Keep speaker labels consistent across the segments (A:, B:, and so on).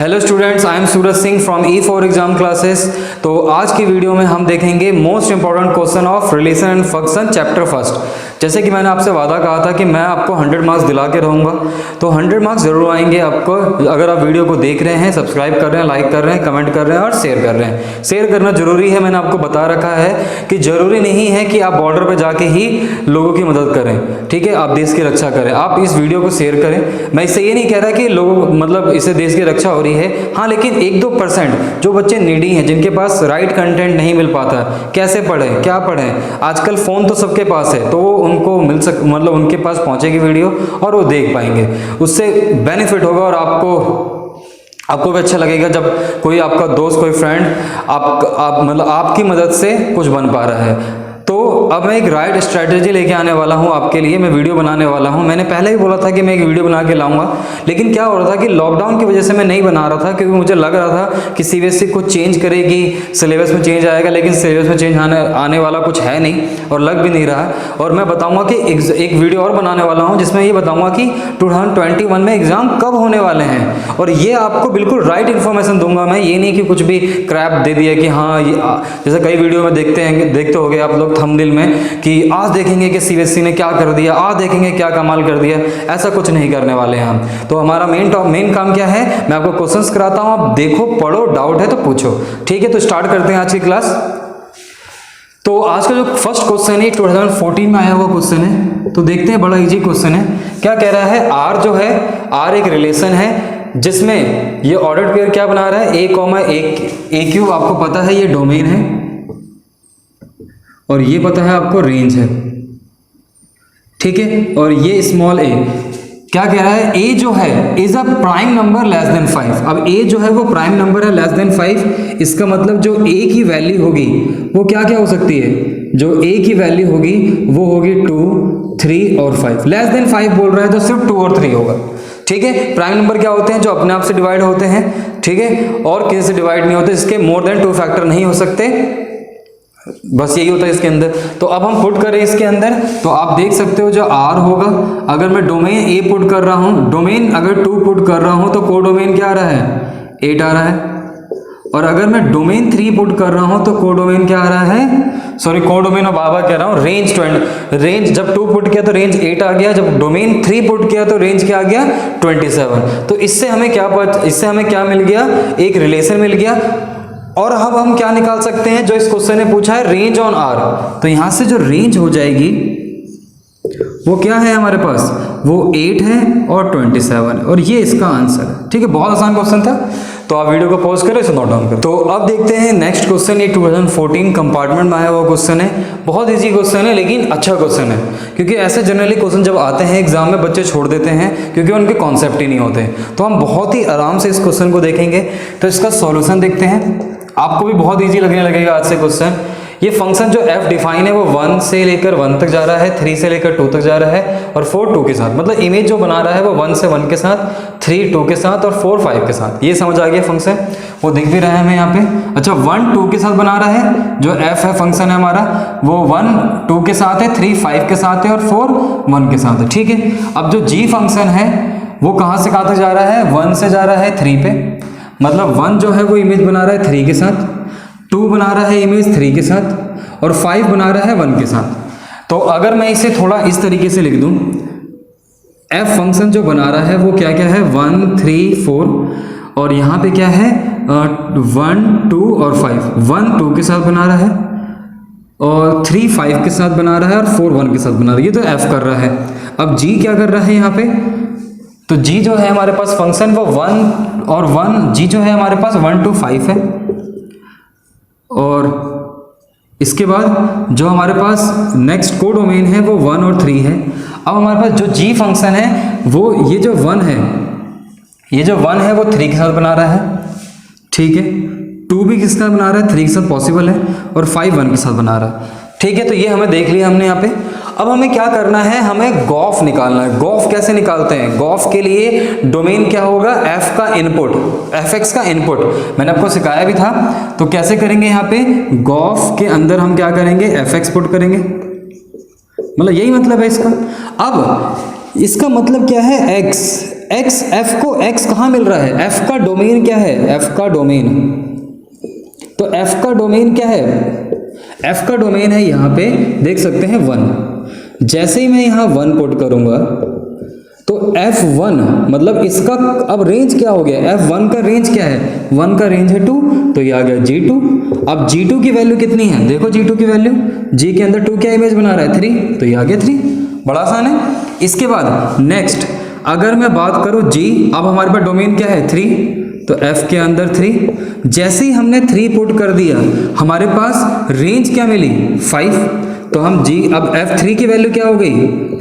A: Hello students, I am Suraj Singh from E4 exam classes. तो आज की वीडियो में हम देखेंगे most important question of relation and function chapter first. जैसे कि मैंने आपसे वादा कहा था कि मैं आपको 100 मार्क्स दिला के रहूँगा, तो 100 मार्क्स जरूर आएंगे आपको अगर आप वीडियो को देख रहे हैं, सब्सक्राइब कर रहे हैं, लाइक कर रहे हैं, कमेंट कर रहे हैं और शेयर कर रहे हैं। शेयर करना जरूरी है। मैंने आपको बता रखा है कि जरूरी नहीं है कि आप बॉर्डर पर जाके ही लोगों की मदद करें, ठीक है। आप देश की रक्षा करें, आप इस वीडियो को शेयर करें। मैं इससे ये नहीं कह रहा कि लोग मतलब इससे देश की रक्षा हो रही है, हाँ, लेकिन 1-2% जो बच्चे नीडी हैं, जिनके पास राइट कंटेंट नहीं मिल पाता, कैसे पढ़ें, क्या पढ़ें। आजकल फ़ोन तो सबके पास है, तो वो उनको मतलब उनके पास पहुंचेगी वीडियो और वो देख पाएंगे, उससे बेनिफिट होगा और आपको भी अच्छा लगेगा जब कोई आपका दोस्त, कोई फ्रेंड आप मतलब आपकी मदद से कुछ बन पा रहा है। तो अब मैं एक राइट स्ट्रैटेजी लेके आने वाला हूँ आपके लिए, मैं वीडियो बनाने वाला हूँ। मैंने पहले ही बोला था कि मैं एक वीडियो बना के लाऊंगा, लेकिन क्या हो रहा था कि लॉकडाउन की वजह से मैं नहीं बना रहा था, क्योंकि मुझे लग रहा था कि CBSE कुछ चेंज करेगी, सिलेबस में चेंज आएगा, लेकिन सिलेबस में चेंज आने वाला कुछ है नहीं और लग भी नहीं रहा। और मैं बताऊँगा कि एक वीडियो और बनाने वाला हूँ जिसमें ये बताऊँगा कि 2021 में एग्ज़ाम कब होने वाले हैं, और ये आपको बिल्कुल राइट इन्फॉर्मेशन दूंगा मैं। ये नहीं कि कुछ भी क्रैप दे दिया कि हाँ ये जैसे कई वीडियो में देखते होगे आप लोग थंबनेल में कि आज देखेंगे कि CBSE ने क्या कर दिया, आज देखेंगे क्या कमाल कर दिया। ऐसा कुछ नहीं करने वाले हैं हम। तो हमारा मेन काम क्या है, मैं आपको क्वेश्चंस कराता हूं, आप देखो, पढ़ो, डाउट है तो पूछो, ठीक है। तो स्टार्ट करते हैं आज की क्लास। तो आज का जो फर्स्ट क्वेश्चन है 2014 में आया हुआ क्वेश्चन है, तो देखते हैं। बड़ा इजी क्वेश्चन है। क्या कह रहा है, R जो है, R एक रिलेशन है जिसमें ये ऑर्डर्ड पेयर क्या बना रहा है, A, आपको पता है ये डोमेन है और ये पता है आपको रेंज है, ठीक है। और ये स्मॉल a क्या कह रहा है, a जो है is a prime number less than 5। अब a जो है वो प्राइम नंबर है लेस देन 5। इसका मतलब जो a की वैल्यू होगी वो क्या क्या हो सकती है, जो a की वैल्यू होगी वो होगी 2, 3 और 5। लेस देन 5 बोल रहा है तो सिर्फ 2 और 3 होगा, ठीक है। प्राइम नंबर क्या होते हैं, जो अपने आप से डिवाइड होते हैं, ठीक है, और किसी से डिवाइड नहीं होते, इसके मोर देन 2 फैक्टर नहीं हो सकते, बस यही होता है इसके अंदर। तो अब हम पुट करें इसके अंदर, तो आप देख सकते हो जो R होगा, अगर मैं डोमेन A पुट कर रहा हूं, डोमेन अगर 2 पुट कर रहा हूं तो कोडोमेन क्या आ रहा है, 8 आ रहा है। और अगर मैं डोमेन 3 पुट कर रहा हूं तो कोडोमेन क्या आ रहा है, सॉरी कोडोमेन और बाबा कह रहा हूं, रेंज जब 2 पुट किया तो रेंज 8 आ गया, जब डोमेन 3 पुट किया तो रेंज क्या आ गया, 27। तो इससे हमें क्या मिल गया, एक रिलेशन मिल गया। और अब हम क्या निकाल सकते हैं, जो इस क्वेश्चन ने पूछा है रेंज ऑन R, तो यहां से जो रेंज हो जाएगी वो क्या है हमारे पास, वो 8 है और 27, और ये इसका आंसर है, ठीक है। बहुत आसान क्वेश्चन था, तो आप वीडियो को पॉज करें, इसे नोट डाउन करें। तो अब देखते हैं नेक्स्ट क्वेश्चन। ये 2014 कंपार्टमेंट में आया हुआ क्वेश्चन है। बहुत इजी क्वेश्चन है लेकिन अच्छा क्वेश्चन है, क्योंकि ऐसे जनरली क्वेश्चन जब आते हैं एग्जाम में बच्चे छोड़ देते हैं क्योंकि उनके कॉन्सेप्ट ही नहीं होते। तो हम बहुत ही आराम से इस क्वेश्चन को देखेंगे। तो इसका सॉल्यूशन देखते हैं, आपको भी बहुत इजी लगने लगेगा आज से क्वेश्चन। ये फंक्शन जो f डिफाइन है वो 1 से लेकर 1 तक जा रहा है, 3 से लेकर 2 तक जा रहा है और 4 2 के साथ, मतलब इमेज जो बना रहा है वो 1 से 1 के साथ, 3 2 के साथ और 4 5 के साथ। ये समझ आ गया फंक्शन, वो दिख भी रहा है हमें यहाँ पे। अच्छा, 1 2 के साथ बना रहा है, जो f है फंक्शन है हमारा, वो 1 2 के साथ है, 3 5 के साथ है और 4 1 के साथ है, ठीक है। अब जो g फंक्शन है वो कहाँ से कहाँ तक जा रहा है, 1 से जा रहा है 3 पे, मतलब 1 जो है वो इमेज बना रहा है 3 के साथ, 2 बना रहा है इमेज 3 के साथ और 5 बना रहा है 1 के साथ। तो अगर मैं इसे थोड़ा इस तरीके से लिख दूं, f फंक्शन जो बना रहा है वो क्या क्या है, 1 3 4 और यहाँ पे क्या है 1 2 और 5। 1 2 के साथ बना रहा है और 3 5 के साथ बना रहा है और 4 1 के साथ बना रहा है। ये तो f कर रहा है। अब g क्या कर रहा है यहाँ पे, तो g जो है हमारे पास फंक्शन वो 1 और 1, g जो है हमारे पास 1 2 5 है, और इसके बाद जो हमारे पास नेक्स्ट कोडोमेन है वो 1 और 3 है। अब हमारे पास जो g फंक्शन है वो ये जो 1 है, ये जो 1 है वो 3 के साथ बना रहा है, ठीक है। 2 भी किसके साथ बना रहा है, 3 के साथ पॉसिबल है, और 5 1 के साथ बना रहा है, ठीक है। तो ये हमें देख लिया हमने यहाँ पे। अब हमें क्या करना है, हमें गॉफ निकालना है। गॉफ कैसे निकालते हैं, गॉफ के लिए डोमेन क्या होगा, f का इनपुट, fx का इनपुट, मैंने आपको सिखाया भी था। तो कैसे करेंगे, यहाँ पे गॉफ के अंदर हम क्या करेंगे, fx पुट करेंगे, मतलब यही मतलब है इसका। अब इसका मतलब क्या है, x एक्स, एफ को एक्स कहाँ मिल रहा है? एफ का डोमेन क्या है? एफ का डोमेन, तो एफ का डोमेन क्या है? एफ का डोमेन है यहाँ पे देख सकते हैं 1। जैसे ही मैं यहाँ 1 पुट करूंगा तो F1 मतलब इसका अब रेंज क्या हो गया? F1 का रेंज क्या है? 1 का रेंज है 2, तो ये आ गया G2। अब G2 की वैल्यू कितनी है? देखो G2 की वैल्यू, G के अंदर 2 क्या इमेज बना रहा है? 3, तो ये आ गया 3। बड़ा आसान है। इसके बाद नेक्स्ट अगर मैं बात करूं G, अब हमारे पास डोमेन क्या है? 3, तो F के अंदर 3। जैसे ही हमने 3 पुट कर दिया हमारे पास रेंज क्या मिली? 5। तो हम G, अब F3 की वैल्यू क्या हो गई?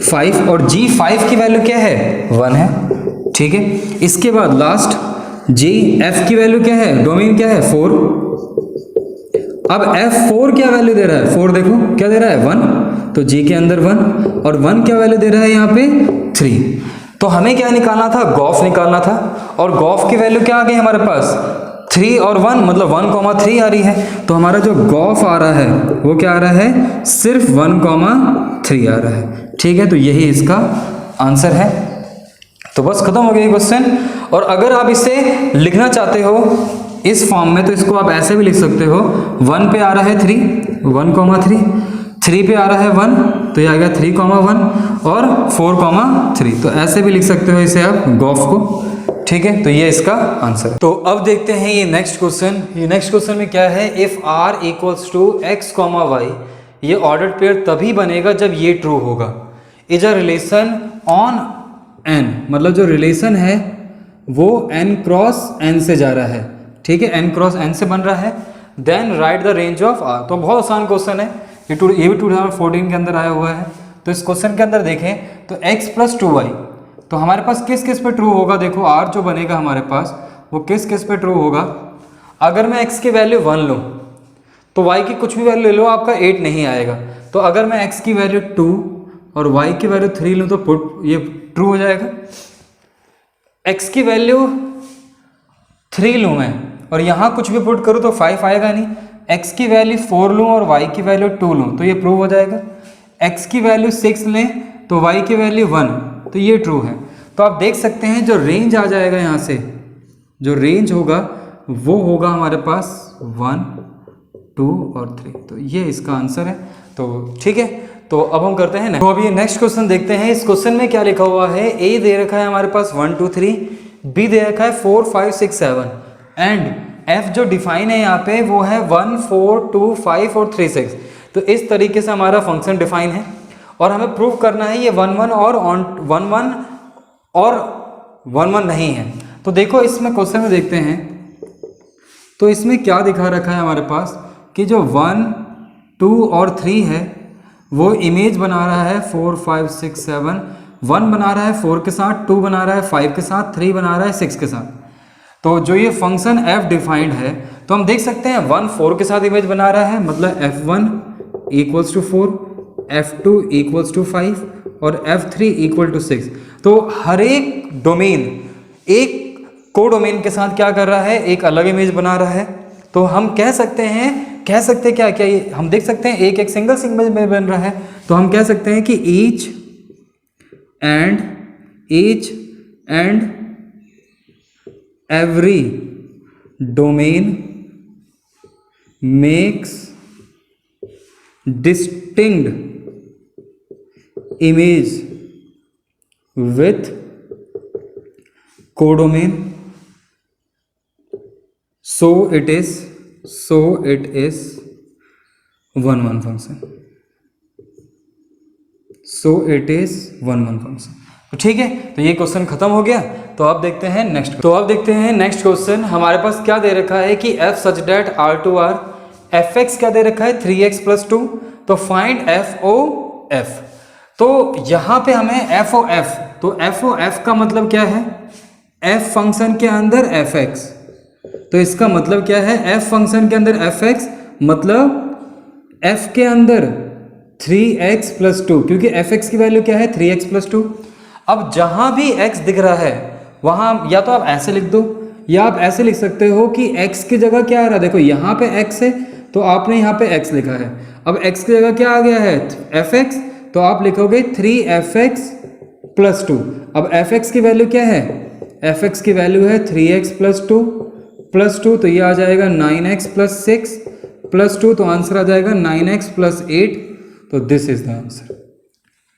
A: 5, और G5 की वैल्यू क्या है? 1 है। ठीक है, इसके बाद लास्ट F की वैल्यू क्या है? डोमेन क्या है? 4। अब F4 क्या वैल्यू दे रहा है? 4 देखो क्या दे रहा है? 1, तो G के अंदर 1, और 1 क्या वैल्यू दे रहा है यहाँ पे? 3। तो हमें क्या निकालना था? गॉफ निकालना था, और गॉफ की वैल्यू क्या आ गई हमारे पास? 3 और 1 मतलब 1,3 आ रही है। तो हमारा जो गॉफ आ रहा है वो क्या आ रहा है? सिर्फ 1,3 आ रहा है। ठीक है, तो यही इसका आंसर है। तो बस खत्म हो गया ये क्वेश्चन। और अगर आप इसे लिखना चाहते हो इस फॉर्म में तो इसको आप ऐसे भी लिख सकते हो। 1 पे आ रहा है 3, 1,3, 3 पे आ रहा है 1, तो ये आ गया 3,1, और 4,3, तो ऐसे भी लिख सकते हो इसे आप गॉफ को। ठीक है, तो ये इसका आंसर है। तो अब देखते हैं ये नेक्स्ट क्वेश्चन। ये नेक्स्ट क्वेश्चन में क्या है? If r equals to x, y, ये ऑर्डर्ड पेयर तभी बनेगा जब ये ट्रू होगा। Is a relation on n, मतलब जो रिलेशन है वो n क्रॉस n से जा रहा है। ठीक है, n क्रॉस n से बन रहा है। Then write the range of r। तो बहुत आसान क्वेश्चन है, ये भी 2014 के अंदर आया हुआ है। तो इस क्वेश्चन के अंदर देखें तो x प्लस 2y, तो हमारे पास किस किस पे ट्रू होगा? देखो r जो बनेगा हमारे पास वो किस किस पे ट्रू होगा? अगर मैं x की वैल्यू 1 लूँ तो y की कुछ भी वैल्यू ले लो आपका 8 नहीं आएगा। तो अगर मैं x की वैल्यू 2 और y की वैल्यू 3 लूँ तो पुट ये ट्रू हो जाएगा। x की वैल्यू 3 लूँ मैं और यहाँ कुछ भी पुट करूँ तो 5 आएगा नहीं। x की वैल्यू 4 लूँ और y की वैल्यू 2 लूँ तो ये प्रूव हो जाएगा। x की वैल्यू 6 लें तो y की वैल्यू 1, तो ये ट्रू है। तो आप देख सकते हैं जो रेंज आ जाएगा यहाँ से, जो रेंज होगा वो होगा हमारे पास 1, 2 और 3, तो ये इसका आंसर है। तो ठीक है, तो अब हम करते हैं तो अभी ये नेक्स्ट क्वेश्चन देखते हैं। इस क्वेश्चन में क्या लिखा हुआ है? ए दे रखा है हमारे पास 1, 2, 3, बी दे रखा है 4, 5, 6, 7, एंड एफ जो डिफाइन है यहाँ पे वो है 1, 4, 2, 5 और 3, 6। तो इस तरीके से हमारा फंक्शन डिफाइन है और हमें प्रूव करना है ये 1, 1 और 1, 1 नहीं है। तो देखो इसमें क्वेश्चन में देखते हैं तो इसमें क्या दिखा रखा है हमारे पास कि जो 1, 2 और 3 है वो इमेज बना रहा है 4, 5, 6, 7, 1 बना रहा है 4 के साथ, 2 बना रहा है 5 के साथ, 3 बना रहा है 6 के साथ। तो जो ये फंक्शन f डिफाइंड है तो हम देख सकते हैं 1 4 के साथ इमेज बना रहा है, मतलब f1 equals to 4, f2 equals to 5 और f3 इक्वल टू 6। तो हर एक डोमेन एक को डोमेन के साथ क्या कर रहा है? एक अलग इमेज बना रहा है। तो हम कह सकते हैं क्या क्या ये हम देख सकते हैं एक सिंगल इमेज में बन रहा है। तो हम कह सकते हैं कि each and every domain makes distinct image with codomain, so it is 1, 1 function, so it is 1, 1 function। तो ठीक है, तो ये क्वेश्चन खत्म हो गया। तो अब देखते हैं नेक्स्ट क्वेश्चन। हमारे पास क्या दे रखा है कि f such that r to r, fx क्या दे रखा है 3x प्लस 2, तो फाइंड f o f। तो यहाँ पे हमें f o f, तो f o f का मतलब क्या है? f फंक्शन के अंदर fx, तो इसका मतलब क्या है? f फंक्शन के अंदर fx मतलब f के अंदर 3x प्लस 2, क्योंकि fx की वैल्यू क्या है? 3x plus 2। अब जहां भी x दिख रहा है वहां या तो आप ऐसे लिख दो या आप ऐसे लिख सकते हो कि x की जगह क्या आ रहा है? देखो यहाँ पे x है तो आपने यहाँ पे x लिखा है। अब x की जगह क्या आ गया है? fx, तो आप लिखोगे 3fx प्लस 2। अब एफ एक्स की वैल्यू क्या है, एफ एक्स की वैल्यू है 3x प्लस 2 प्लस 2, तो ये आ जाएगा 9x प्लस 6 प्लस 2, तो आंसर आ जाएगा 9x प्लस 8, तो दिस इज द आंसर।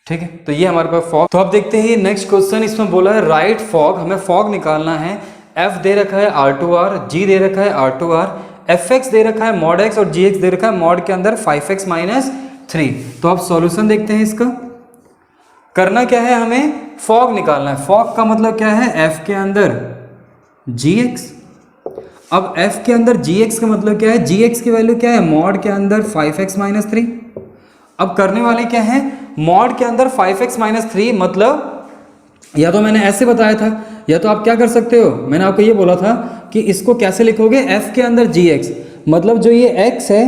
A: ठीक है, तो ये हमारे पास फॉग। तो अब देखते हैं ये नेक्स्ट क्वेश्चन, इसमें बोला है राइट फॉग, हमें फॉग निकालना है। f दे रखा है R2R, g दे रखा है R2R, fx दे रखा है mod x और gx दे रखा है mod के अंदर 5x माइनस 3। तो अब सॉल्यूशन देखते हैं इसका। करना क्या है, हमें फॉग निकालना है। फॉग का मतलब क्या है, f के अंदर gx। अब f के अंदर gx का मतलब क्या है, gx की वैल्यू क्या है, mod के अंदर 5x माइनस 3। अब करने वाले क्या है, mod के अंदर 5x माइनस 3, मतलब या तो मैंने ऐसे बताया था, या तो आप क्या कर सकते हो, मैंने आपको ये बोला था कि इसको कैसे लिखोगे, f के अंदर gx, मतलब जो ये x है,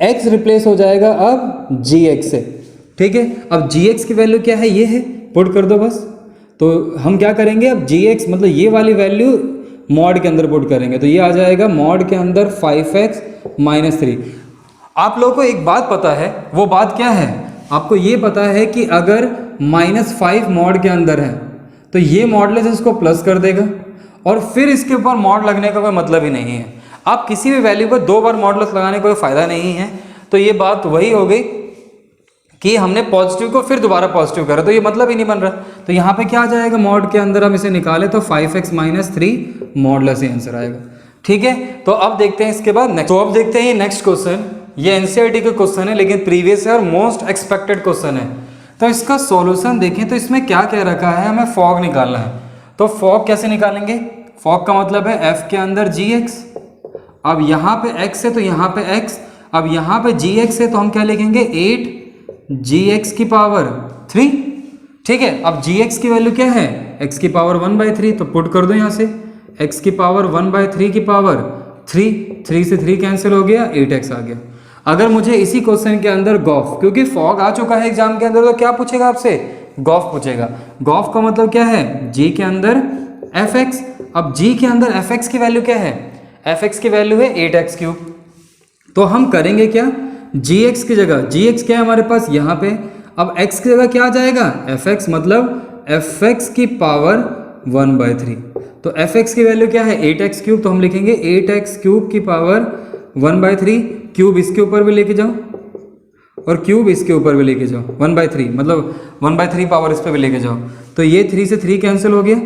A: x रिप्लेस हो जाएगा अब gx से। ठीक है, अब gx की वैल्यू क्या है, ये है, पुट कर दो बस। तो हम क्या करेंगे, अब gx मतलब ये वाली वैल्यू mod के अंदर पुट करेंगे, तो ये आ जाएगा mod के अंदर 5x माइनस 3। आप लोगों को एक बात पता है, वो बात क्या है, आपको ये पता है कि अगर -5 mod के अंदर है तो ये मॉडलेस इसको प्लस कर देगा, और फिर इसके ऊपर मॉड लगने का कोई मतलब ही नहीं है। आप किसी भी वैल्यू को 2 बार मॉडलेस लगाने का कोई फायदा नहीं है। तो ये बात वही हो गई कि हमने पॉजिटिव को फिर दोबारा पॉजिटिव करा, तो ये मतलब ही नहीं बन रहा। तो यहाँ पे क्या आ जाएगा, मॉड के अंदर हम इसे निकाले तो 5x माइनस 3 मॉडलेस ही आंसर आएगा। ठीक है, तो अब देखते हैं इसके बाद नेक्स्ट। तो अब देखते हैं नेक्स्ट क्वेश्चन, ये एनसीईआरटी का क्वेश्चन है, लेकिन प्रीवियस है और मोस्ट एक्सपेक्टेड क्वेश्चन है। तो इसका सॉल्यूशन देखें तो इसमें क्या क्या रखा है, हमें फॉग निकालना है। तो फॉग कैसे निकालेंगे, फॉग का मतलब है f के अंदर gx। अब यहाँ पे x है तो यहाँ पे x, अब यहाँ पे gx है तो हम क्या लिखेंगे, 8gx की पावर 3। ठीक है, अब gx की वैल्यू क्या है, x की पावर 1/3, तो पुट कर दो यहाँ से, x की पावर 1/3 की पावर 3, 3 से 3 कैंसिल हो गया, 8x आ गया। अगर मुझे इसी क्वेश्चन के अंदर गॉफ, क्योंकि फॉग आ चुका है एग्जाम के अंदर, तो क्या पूछेगा आपसे, गॉफ पूछेगा। गॉफ का मतलब क्या है, g के अंदर fx। अब g के अंदर fx की वैल्यू क्या है, fx की वैल्यू है 8x क्यूब। तो हम करेंगे क्या, gx की जगह, gx क्या है हमारे पास यहाँ पे, अब x की जगह क्या आ जाएगा, fx, मतलब fx की पावर 1/3। तो fx की वैल्यू क्या है, 8x क्यूब, तो हम लिखेंगे 8x क्यूब की पावर 1/3। क्यूब इसके ऊपर भी लेके जाओ और क्यूब इसके ऊपर भी लेके जाओ, 1/3 मतलब 1/3 पावर इस पर भी लेके जाओ, तो ये 3 से 3 कैंसिल हो गया।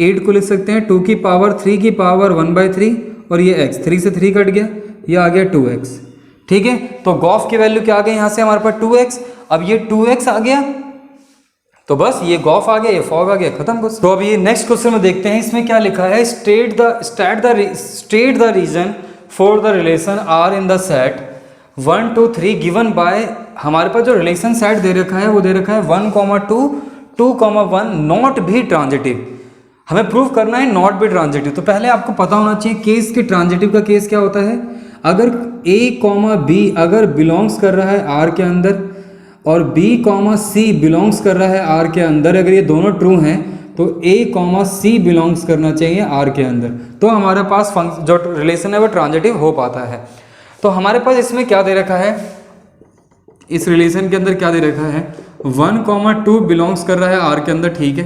A: 8 को लिख सकते हैं 2 की पावर 3 की पावर 1/3, और ये x 3 से 3 कट गया, ये आ गया 2x। ठीक है, तो गॉफ की वैल्यू क्या आ गई यहाँ से हमारे पास 2x। अब ये 2x आ गया तो बस ये गॉफ आ गया, ये फॉग आ गया, खत्म कुछ। तो अब ये नेक्स्ट क्वेश्चन में देखते हैं, इसमें क्या लिखा है, state the reason for the relation R in the set 1 2 3 given by. हमारे पास जो रिलेशन सेट दे रखा है वो दे रखा है 1,2 2,1 नॉट भी ट्रांजिटिव। हमें प्रूव करना है नॉट भी ट्रांजिटिव। तो पहले आपको पता होना चाहिए केस की ट्रांजिटिव का केस क्या होता है। अगर a, b अगर बिलोंग्स कर रहा है r के अंदर और b, c बिलोंग्स कर रहा है r के अंदर, अगर ये दोनों ट्रू हैं तो a, c बिलोंग्स करना चाहिए r के अंदर, तो हमारे पास जो रिलेशन है वो ट्रांजिटिव हो पाता है। तो हमारे पास इसमें क्या दे रखा है, इस रिलेशन के अंदर क्या दे रखा है, 1,2 बिलोंग्स कर रहा है r के अंदर, ठीक है,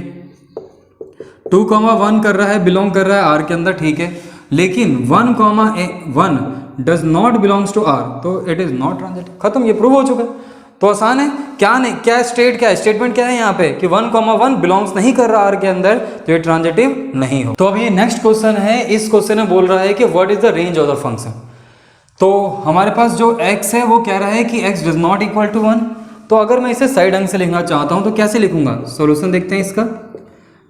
A: 2,1 कर रहा है, बिलोंग कर रहा है r के अंदर, ठीक है, लेकिन 1,1 does not belongs to r, तो इट इज नॉट ट्रांजिटिव। खत्म, ये प्रूव हो चुका है। तो आसान है, क्या नहीं, क्या स्टेटमेंट क्या है यहाँ पे कि 1,1 बिलोंग्स नहीं कर रहा r के अंदर, तो ये ट्रांजिटिव नहीं हो। तो अब ये नेक्स्ट क्वेश्चन है, इस क्वेश्चन में बोल रहा है कि what is the range of the function. तो हमारे पास जो x है वो कह रहा है कि x does not equal to 1। तो अगर मैं इसे सही ढंग से लिखना चाहता हूँ तो कैसे लिखूंगा, सोल्यूशन देखते हैं इसका।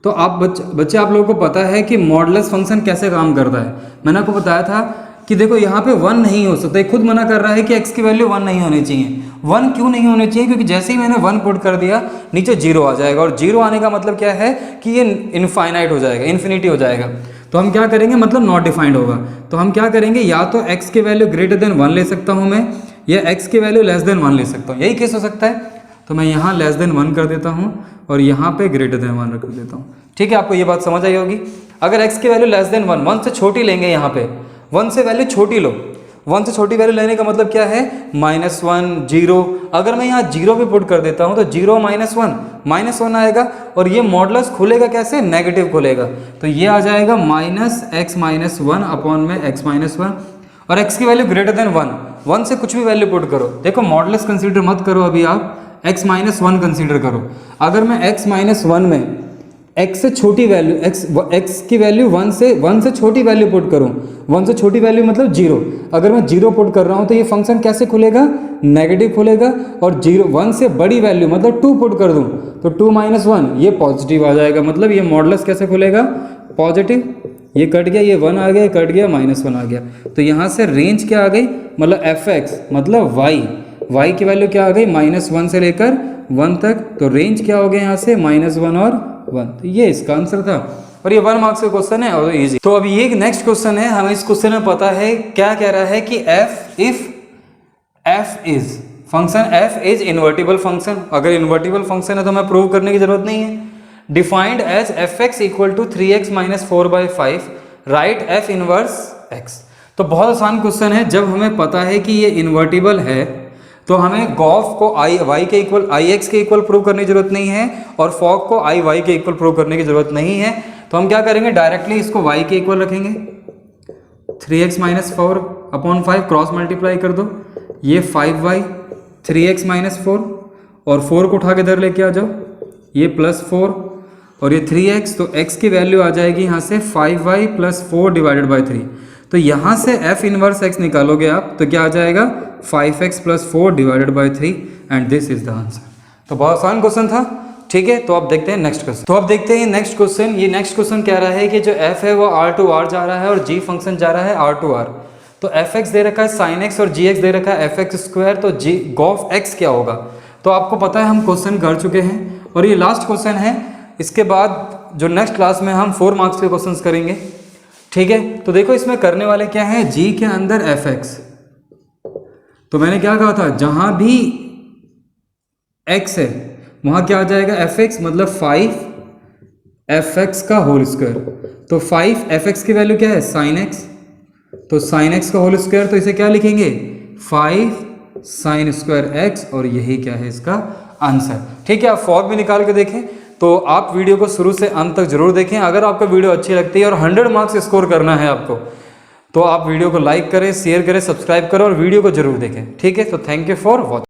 A: तो आप बच्चे आप लोगों को पता है कि मॉडुलस फंक्शन कैसे काम करता है। मैंने आपको बताया था कि देखो यहाँ पे 1 नहीं हो सकता, खुद मना कर रहा है कि x की वैल्यू 1 नहीं होनी चाहिए। 1 क्यों नहीं होनी चाहिए, क्योंकि जैसे ही मैंने 1 पुट कर दिया नीचे 0 आ जाएगा, और 0 आने का मतलब क्या है कि ये इनफाइनाइट हो जाएगा, इन्फिनिटी हो जाएगा। तो हम क्या करेंगे, मतलब नॉट डिफाइंड होगा। तो हम क्या करेंगे, या तो x की वैल्यू ग्रेटर देन 1 ले सकता हूँ मैं, या x की वैल्यू लेस देन 1 ले सकता हूँ। यही केस हो सकता है। तो मैं यहाँ लेस देन 1 कर देता हूँ और यहाँ पे ग्रेटर देन 1 रख देता हूँ। ठीक है, आपको ये बात समझ आई होगी। अगर x की वैल्यू लेस देन 1, 1 से छोटी लेंगे, यहाँ पे 1 से वैल्यू छोटी लो, 1 से छोटी वैल्यू लेने का मतलब क्या है, -1 0। अगर मैं यहाँ 0 पे पुट कर देता हूँ तो 0 -1 आएगा, और ये मॉडुलस खुलेगा कैसे, नेगेटिव खुलेगा, तो ये आ जाएगा -x-1 अपॉन में x-1, और x की वैल्यू ग्रेटर देन 1 से कुछ भी वैल्यू पुट करो। देखो मॉडुलस कंसीडर मत करो अभी, आप x-1 कंसीडर करो। अगर मैं x-1 में x से छोटी वैल्यू x की वैल्यू 1 से छोटी वैल्यू पुट करूं, 1 से छोटी वैल्यू मतलब 0, अगर मैं 0 पुट कर रहा हूं तो ये फंक्शन कैसे खुलेगा, नेगेटिव खुलेगा, और 1 से बड़ी वैल्यू मतलब 2 पुट कर दूं तो 2 - 1 ये पॉजिटिव आ जाएगा, मतलब ये मॉडुलस कैसे खुलेगा, पॉजिटिव। ये कट गया, ये 1 आ गया, कट गया, -1 आ गया, तो यहाँ से रेंज क्या आ गई, मतलब fx मतलब y की वैल्यू क्या आ गई, -1 से लेकर 1 तक, तो रेंज क्या हो गया यहाँ से, -1 और 1, तो ये इसका आंसर था। और ये 1 मार्क्स का क्वेश्चन है और इजी। तो अभी ये नेक्स्ट क्वेश्चन है, हमें इस क्वेश्चन में पता है क्या कह रहा है कि f इज इन्वर्टिबल फंक्शन। अगर इन्वर्टिबल फंक्शन है तो हमें प्रूव करने की जरूरत नहीं है। Defined as fx equal to 3x - 4/5, write f inverse x। तो बहुत आसान क्वेश्चन है, जब हमें पता है कि ये इन्वर्टिबल है तो हमें गॉफ को y के इक्वल ix के इक्वल प्रूव करने की जरूरत नहीं है, और फॉग को y के इक्वल प्रूव करने की जरूरत नहीं है। तो हम क्या करेंगे, डायरेक्टली इसको y के इक्वल रखेंगे, 3x - 4/5 क्रॉस मल्टीप्लाई कर दो, ये 5y 3x - 4, और 4 को उठा के इधर लेके आ जाओ, ये +4 और ये 3x, तो x की वैल्यू आ जाएगी यहाँ से 5y + 4/3। तो यहाँ से f इनवर्स x निकालोगे आप तो क्या आ जाएगा, 5x + 4/3, and this is the answer. तो बहुत आसान क्वेश्चन था, ठीक है। तो अब देखते हैं नेक्स्ट क्वेश्चन। तो अब देखते हैं नेक्स्ट क्वेश्चन। ये नेक्स्ट क्वेश्चन कह रहा है कि जो f है वो r to r जा रहा है और g फंक्शन जा रहा है r to r। तो fx दे रखा है sin x और gx दे रखा है fx², तो g गॉफ x क्या होगा। तो आपको पता है हम क्वेश्चन कर चुके हैं और ये लास्ट क्वेश्चन है। इसके बाद जो नेक्स्ट क्लास में हम 4 मार्क्स के क्वेश्चन करेंगे, ठीक है। तो देखो इसमें करने वाले क्या है, g के अंदर fx। तो मैंने क्या कहा था, जहां भी x है वहां क्या आ जाएगा, fx मतलब 5 fx का होल स्क्वायर। तो 5 fx की वैल्यू क्या है, sin x, तो sin x का होल स्क्वायर, तो इसे क्या लिखेंगे, 5 sin² x, और यही क्या है इसका आंसर, ठीक है। आप फॉग भी निकाल के देखें। तो आप वीडियो को शुरू से अंत तक जरूर देखें। अगर आपको वीडियो अच्छी लगती है और 100 मार्क्स स्कोर करना है आपको, तो आप वीडियो को लाइक करें, शेयर करें, सब्सक्राइब करें और वीडियो को जरूर देखें, ठीक है। तो थैंक यू फॉर वॉचिंग।